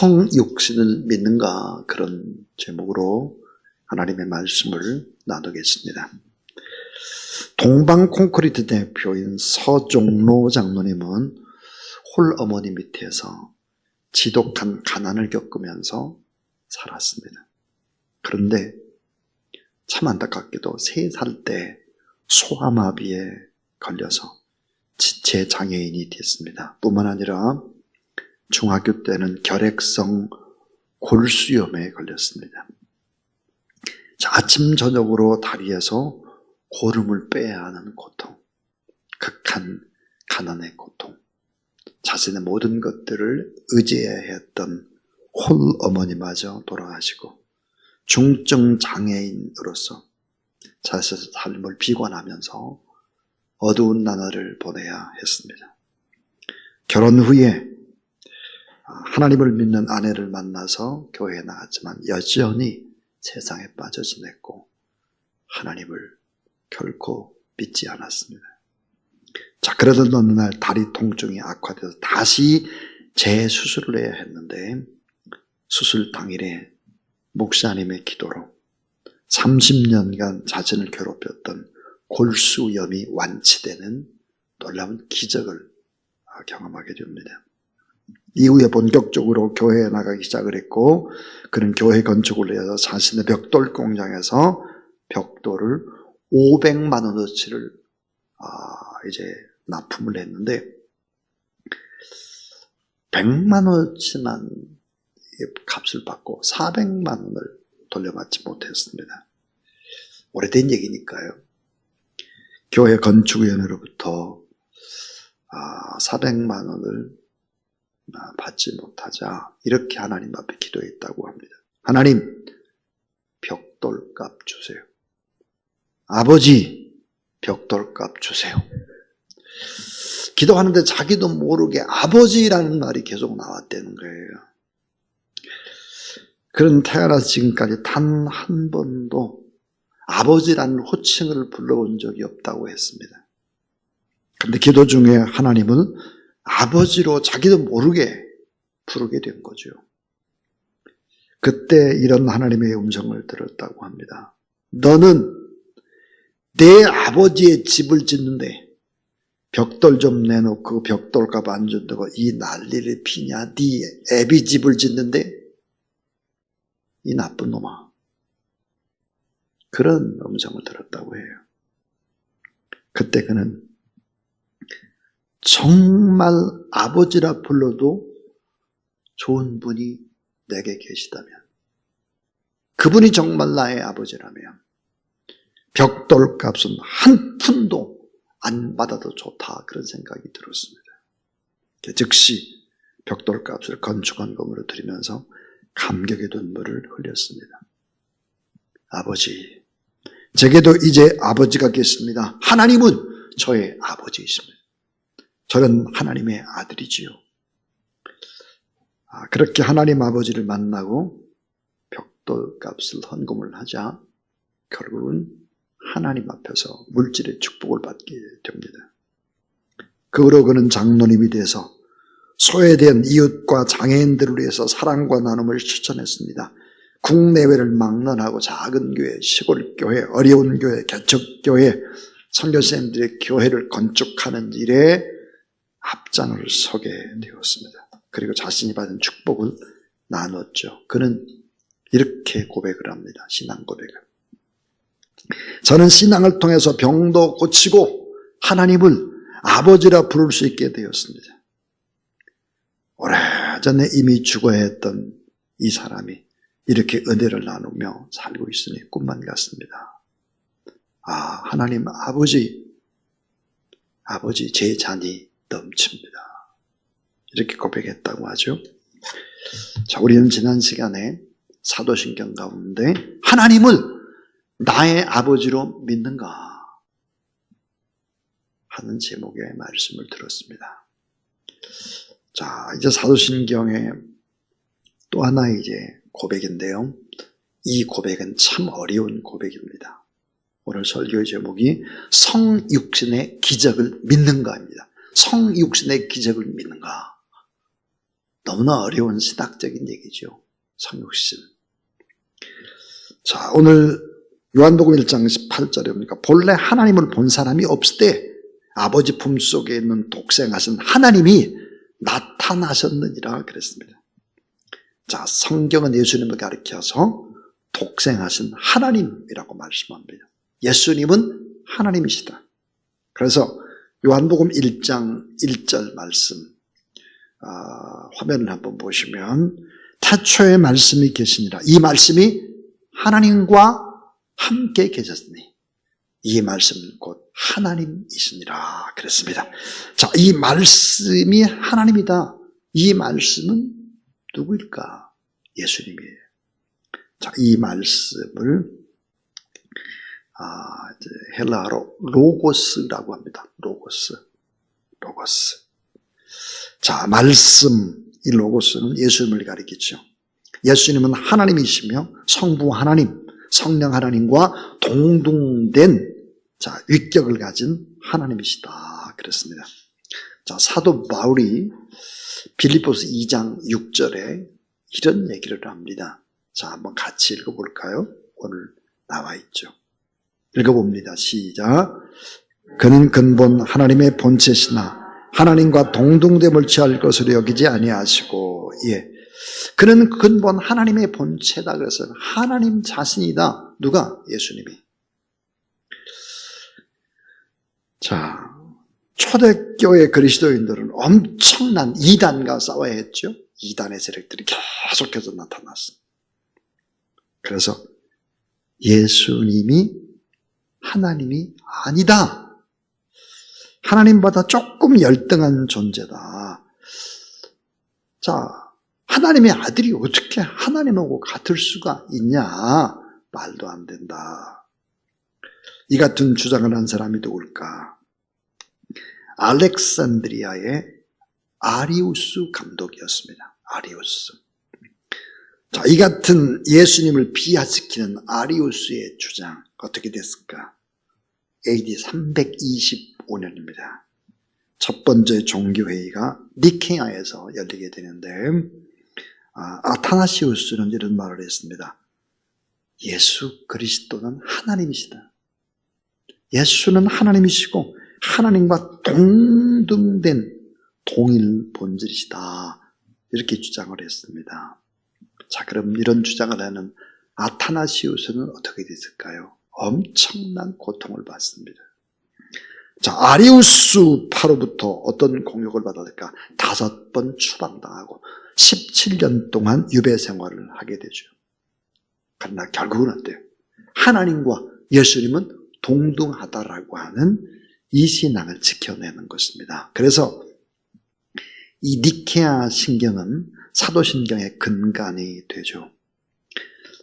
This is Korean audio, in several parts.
성육신을 믿는가, 그런 제목으로 하나님의 말씀을 나누겠습니다. 동방 콘크리트 대표인 서종로 장로님은 홀어머니 밑에서 지독한 가난을 겪으면서 살았습니다. 그런데 참 안타깝게도 3살 때 소아마비에 걸려서 지체장애인이 됐습니다. 뿐만 아니라 중학교 때는 결핵성 골수염에 걸렸습니다. 아침 저녁으로 다리에서 고름을 빼야 하는 고통, 극한 가난의 고통, 자신의 모든 것들을 의지해야 했던 홀어머니마저 돌아가시고 중증 장애인으로서 자신의 삶을 비관하면서 어두운 나날을 보내야 했습니다. 결혼 후에 하나님을 믿는 아내를 만나서 교회에 나갔지만 여전히 세상에 빠져 지냈고 하나님을 결코 믿지 않았습니다. 자, 그러던 어느 날 다리 통증이 악화돼서 다시 재수술을 해야 했는데 수술 당일에 목사님의 기도로 30년간 자신을 괴롭혔던 골수염이 완치되는 놀라운 기적을 경험하게 됩니다. 이후에 본격적으로 교회에 나가기 시작을 했고, 그는 교회 건축을 위해서 자신의 벽돌 공장에서 벽돌을 500만 원어치를 이제 납품을 했는데 100만 원어치만 값을 받고 400만 원을 돌려받지 못했습니다. 오래된 얘기니까요. 교회 건축위원회로부터 400만 원을 받지 못하자 이렇게 하나님 앞에 기도했다고 합니다. 하나님, 벽돌값 주세요. 아버지, 벽돌값 주세요. 기도하는데 자기도 모르게 아버지라는 말이 계속 나왔다는 거예요. 그런 태어나서 지금까지 단 한 번도 아버지라는 호칭을 불러본 적이 없다고 했습니다. 그런데 기도 중에 하나님은 아버지로 자기도 모르게 부르게 된 거죠. 그때 이런 하나님의 음성을 들었다고 합니다. 너는 내 아버지의 집을 짓는데 벽돌 좀 내놓고 벽돌값 안 준다고 이 난리를 피냐? 네 애비 집을 짓는데 이 나쁜 놈아. 그런 음성을 들었다고 해요. 그때 그는 정말 아버지라 불러도 좋은 분이 내게 계시다면, 그분이 정말 나의 아버지라면 벽돌값은 한 푼도 안 받아도 좋다, 그런 생각이 들었습니다. 즉시 벽돌값을 건축원금으로 드리면서 감격의 눈물을 흘렸습니다. 아버지, 제게도 이제 아버지가 계십니다. 하나님은 저의 아버지이십니다. 저는 하나님의 아들이지요. 그렇게 하나님 아버지를 만나고 벽돌값을 헌금을 하자 결국은 하나님 앞에서 물질의 축복을 받게 됩니다. 그 후로 그는 장로님이 돼서 소외된 이웃과 장애인들을 위해서 사랑과 나눔을 실천했습니다. 국내외를 막론하고 작은 교회, 시골 교회, 어려운 교회, 개척교회, 선교사님들의 교회를 건축하는 일에 앞장을 서게 되었습니다. 그리고 자신이 받은 축복을 나눴죠. 그는 이렇게 고백을 합니다. 신앙 고백을. 저는 신앙을 통해서 병도 고치고 하나님을 아버지라 부를 수 있게 되었습니다. 오래전에 이미 죽어야 했던 이 사람이 이렇게 은혜를 나누며 살고 있으니 꿈만 같습니다. 하나님 아버지 제 잔이 넘칩니다. 이렇게 고백했다고 하죠. 자, 우리는 지난 시간에 사도신경 가운데 하나님을 나의 아버지로 믿는가 하는 제목의 말씀을 들었습니다. 자, 이제 사도신경의 또 하나의 이제 고백인데요. 이 고백은 참 어려운 고백입니다. 오늘 설교의 제목이 성육신의 기적을 믿는가입니다. 성육신의 기적을 믿는가. 너무나 어려운 신학적인 얘기죠. 성육신. 자, 오늘 요한복음 1장 18절에 보니까 본래 하나님을 본 사람이 없을 때 아버지 품속에 있는 독생하신 하나님이 나타나셨느니라 그랬습니다. 자, 성경은 예수님을 가리켜서 독생하신 하나님이라고 말씀합니다. 예수님은 하나님이시다. 그래서 요한복음 1장 1절 말씀, 화면을 한번 보시면 태초에 말씀이 계시니라. 이 말씀이 하나님과 함께 계셨으니 이 말씀은 곧 하나님이시니라 그랬습니다. 자, 이 말씀이 하나님이다. 이 말씀은 누구일까? 예수님이에요. 자, 이 말씀을 헬라어로 로고스라고 합니다. 로고스. 자, 말씀, 이 로고스는 예수님을 가리키죠. 예수님은 하나님이시며 성부 하나님, 성령 하나님과 동등된 위격을 가진 하나님이시다 그랬습니다. 자, 사도 바울이 빌립보서 2장 6절에 이런 얘기를 합니다. 자, 한번 같이 읽어볼까요? 오늘 나와 있죠. 읽어봅니다. 시작. 그는 근본 하나님의 본체시나 하나님과 동등됨을 취할 것으로 여기지 아니하시고, 그는 근본 하나님의 본체다. 그래서 하나님 자신이다. 누가? 예수님이. 자, 초대교회 그리스도인들은 엄청난 이단과 싸워야 했죠. 이단의 세력들이 계속해서 나타났습니다. 그래서 예수님이 하나님이 아니다. 하나님보다 조금 열등한 존재다. 자, 하나님의 아들이 어떻게 하나님하고 같을 수가 있냐? 말도 안 된다. 이 같은 주장을 한 사람이 누굴까? 알렉산드리아의 아리우스 감독이었습니다. 아리우스. 자, 이 같은 예수님을 비하시키는 아리우스의 주장 어떻게 됐을까? AD 325년입니다. 첫 번째 종교회의가 니케아에서 열리게 되는데 아타나시우스는 이런 말을 했습니다. 예수 그리스도는 하나님이시다. 예수는 하나님이시고 하나님과 동등된 동일 본질이시다. 이렇게 주장을 했습니다. 자, 그럼 이런 주장을 하는 아타나시우스는 어떻게 됐을까요? 엄청난 고통을 받습니다. 자, 아리우스파로부터 어떤 공격을 받았을까? 5번 추방당하고 17년 동안 유배 생활을 하게 되죠. 그러나 결국은 어때요? 하나님과 예수님은 동등하다라고 하는 이 신앙을 지켜내는 것입니다. 그래서 이 니케아 신경은 사도신경의 근간이 되죠.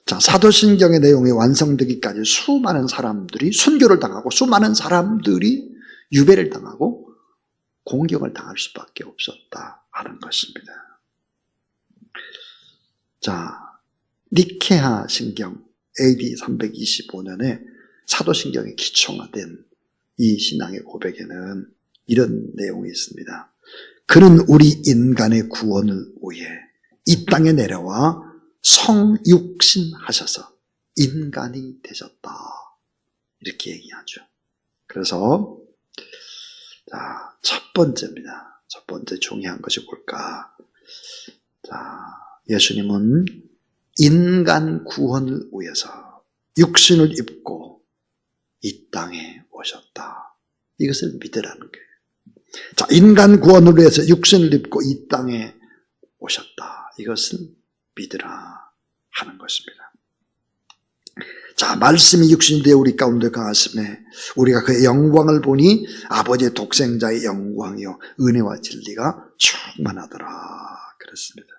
자, 사도신경의 내용이 완성되기까지 수많은 사람들이 순교를 당하고 수많은 사람들이 유배를 당하고 공격을 당할 수밖에 없었다 하는 것입니다. 자, 니케아 신경 AD 325년에 사도신경이 기초화된 이 신앙의 고백에는 이런 내용이 있습니다. 그는 우리 인간의 구원을 위해 이 땅에 내려와 성육신하셔서 인간이 되셨다. 이렇게 얘기하죠. 그래서 자, 첫 번째입니다. 첫 번째 중요한 것이 뭘까? 자, 예수님은 인간 구원을 위해서 육신을 입고 이 땅에 오셨다. 이것을 믿으라는 거예요. 자, 인간 구원을 위해서 육신을 입고 이 땅에 오셨다. 이것을 믿으라 하는 것입니다. 자, 말씀이 육신이 되어 우리 가운데 가슴에 우리가 그의 영광을 보니 아버지의 독생자의 영광이요 은혜와 진리가 충만하더라 그랬습니다.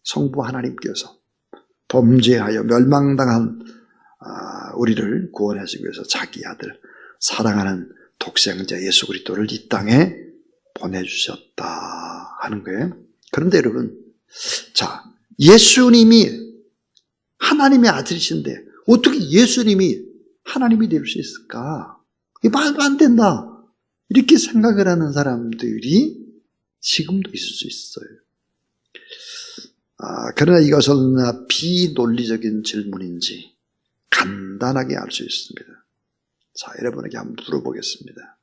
성부 하나님께서 범죄하여 멸망당한 우리를 구원하시기 위해서 자기 아들 사랑하는 독생자 예수 그리스도를 이 땅에 보내주셨다 하는 거예요. 그런데 여러분, 자, 예수님이 하나님의 아들이신데 어떻게 예수님이 하나님이 될 수 있을까? 이게 말도 안 된다. 이렇게 생각을 하는 사람들이 지금도 있을 수 있어요. 그러나 이것은 비논리적인 질문인지 간단하게 알 수 있습니다. 자, 여러분에게 한번 물어보겠습니다.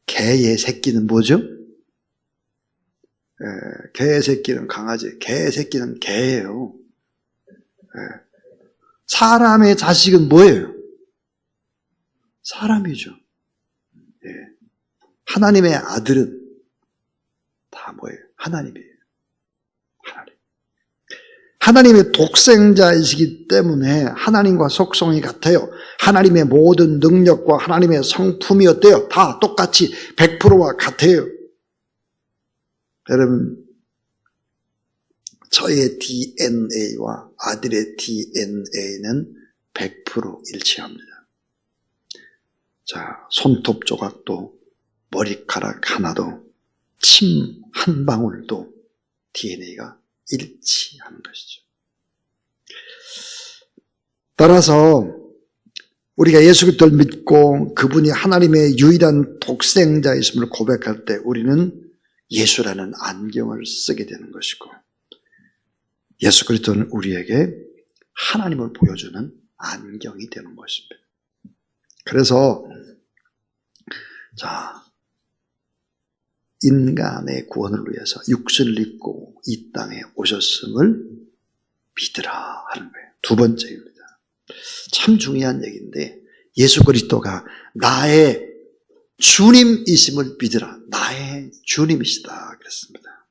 개의 새끼는 뭐죠? 개의 새끼는 강아지, 개의 새끼는 개예요. 사람의 자식은 뭐예요? 사람이죠. 하나님의 아들은 다 뭐예요? 하나님이에요. 하나님의 독생자이시기 때문에 하나님과 속성이 같아요. 하나님의 모든 능력과 하나님의 성품이 어때요? 다 똑같이 100%와 같아요. 여러분, 저의 DNA와 아들의 DNA는 100% 일치합니다. 자, 손톱 조각도 머리카락 하나도 침 한 방울도 DNA가 일치하는 것이죠. 따라서 우리가 예수 그리스도를 믿고 그분이 하나님의 유일한 독생자이심을 고백할 때 우리는 예수라는 안경을 쓰게 되는 것이고, 예수 그리스도는 우리에게 하나님을 보여주는 안경이 되는 것입니다. 그래서 자, 인간의 구원을 위해서 육신을 입고 이 땅에 오셨음을 믿으라 하는 거예요. 두 번째입니다. 참 중요한 얘기인데, 예수 그리스도가 나의 주님이심을 믿으라. 나의 주님이시다 그랬습니다.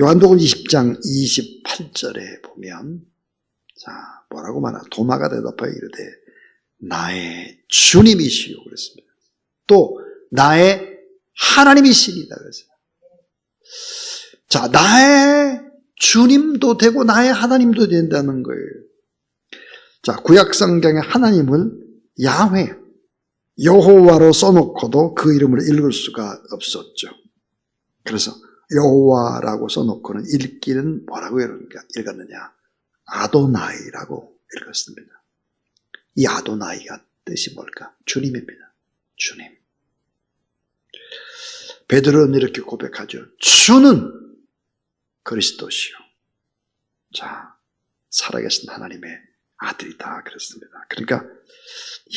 요한복음 20장 28절에 보면, 자, 뭐라고 말하나? 도마가 대답하여 이르되 나의 주님이시오 그랬습니다. 또 나의 하나님이시니다 그랬어요. 자, 나의 주님도 되고 나의 하나님도 된다는 거예요. 자, 구약 성경에 하나님을 야훼, 여호와로 써놓고도 그 이름을 읽을 수가 없었죠. 그래서 여호와라고 써놓고는 읽기는 뭐라고 읽었느냐? 아도나이라고 읽었습니다. 이 아도나이가 뜻이 뭘까? 주님입니다. 주님. 베드로는 이렇게 고백하죠. 주는 그리스도시요. 자, 살아계신 하나님의 아들이다 그랬습니다. 그러니까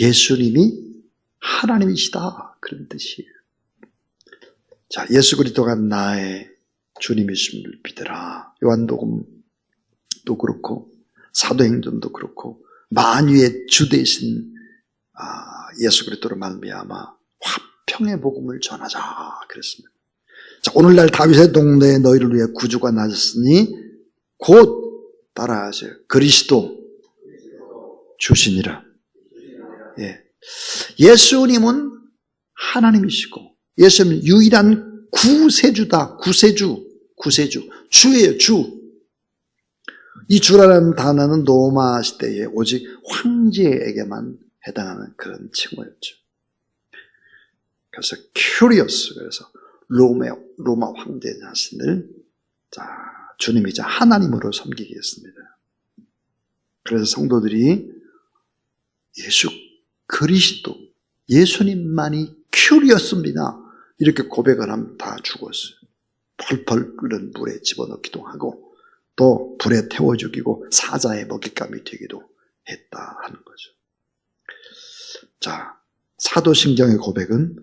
예수님이 하나님이시다 그런 뜻이에요. 자, 예수 그리스도가 나의 주님이심을 믿으라. 요한복음도 그렇고 사도행전도 그렇고 만유의 주 되신 예수 그리스도로 말미암아 화평의 복음을 전하자 그랬습니다. 자, 오늘날 다윗의 동네에 너희를 위해 구주가 나셨으니 곧 따라하세요. 그리스도 주시니라. 예. 예수님은 하나님이시고 예수님은 유일한 구세주다. 구세주. 주예요. 주. 이 주라는 단어는 로마 시대에 오직 황제에게만 해당하는 그런 칭호였죠. 그래서 큐리오스, 그래서 로마 황제 자신을 주님이자 하나님으로 섬기게 했습니다. 그래서 성도들이 예수 그리스도, 예수님만이 큐리였습니다. 이렇게 고백을 하면 다 죽었어요. 펄펄 끓는 물에 집어넣기도 하고 또 불에 태워 죽이고 사자의 먹잇감이 되기도 했다 하는 거죠. 자, 사도신경의 고백은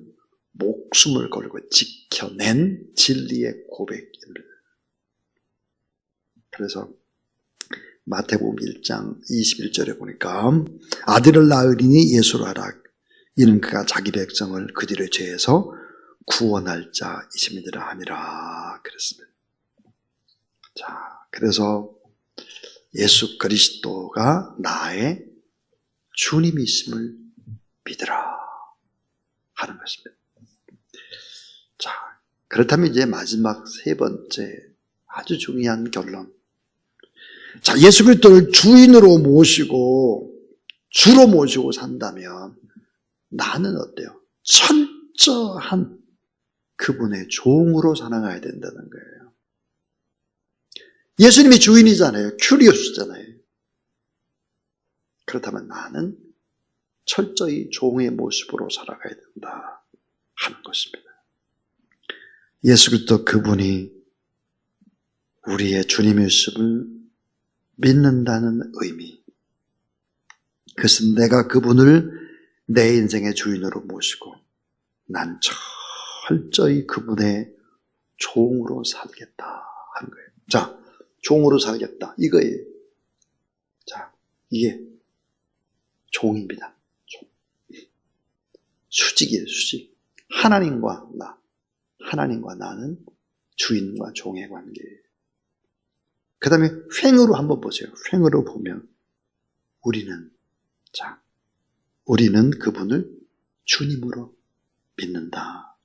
목숨을 걸고 지켜낸 진리의 고백입니다. 그래서 마태복음 1장 21절에 보니까 아들을 낳으리니 예수로 하라. 이는 그가 자기 백성을 그들의 죄에서 구원할 자이심이니라 하니라 그랬습니다. 자, 그래서 예수 그리스도가 나의 주님이심을 믿으라 하는 것입니다. 자, 그렇다면 이제 마지막 세 번째 아주 중요한 결론. 자, 예수 그리스도를 주인으로 모시고 주로 모시고 산다면 나는 어때요? 철저한 그분의 종으로 살아가야 된다는 거예요. 예수님이 주인이잖아요. 큐리오스잖아요. 그렇다면 나는 철저히 종의 모습으로 살아가야 된다 하는 것입니다. 예수 그리스도 그분이 우리의 주님의 모습을 믿는다는 의미. 그것은 내가 그분을 내 인생의 주인으로 모시고 난 철저히 그분의 종으로 살겠다 하는 거예요. 자, 종으로 살겠다. 이거예요. 자, 이게 종입니다. 종. 수직이에요, 수직. 하나님과 나. 하나님과 나는 주인과 종의 관계예요. 그 다음에 횡으로 한번 보세요. 횡으로 보면 우리는 그분을 주님으로 믿는다.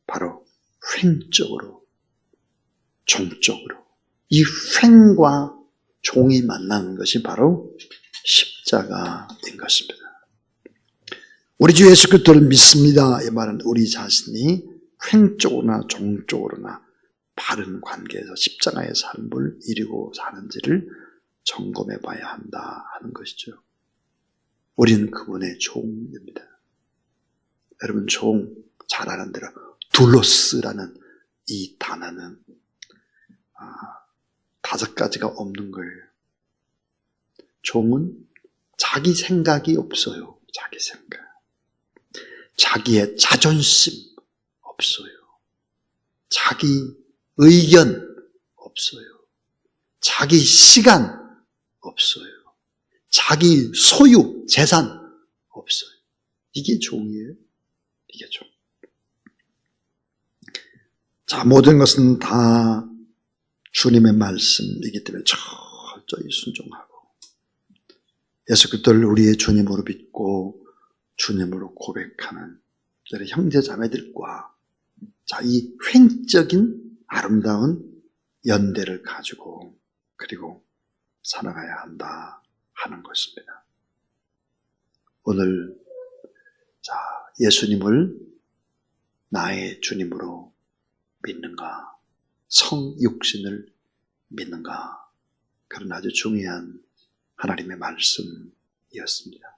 바로 횡적으로, 종적으로. 이 횡과 종이 만나는 것이 바로 십자가인 것입니다. 우리 주 예수 그리스도를 믿습니다. 이 말은 우리 자신이 횡적으로나 종적으로나 바른 관계에서 십자가의 삶을 이루고 사는지를 점검해 봐야 한다 하는 것이죠. 우리는 그분의 종입니다. 여러분, 종 잘 아는 대로 둘로스라는 이 단어는 5가지가 없는 거예요. 종은 자기 생각이 없어요. 자기 생각. 자기의 자존심 없어요. 자기 의견 없어요. 자기 시간 없어요. 자기 소유, 재산 없어요. 이게 종이에요. 이게 종. 자, 모든 것은 다 주님의 말씀이기 때문에 철저히 순종하고 예수 그리스도를 우리의 주님으로 믿고 주님으로 고백하는 저희 형제 자매들과 자, 이 횡적인 아름다운 연대를 가지고 그리고 살아가야 한다 하는 것입니다. 오늘 자, 예수님을 나의 주님으로 믿는가? 성육신을 믿는가? 그런 아주 중요한 하나님의 말씀이었습니다.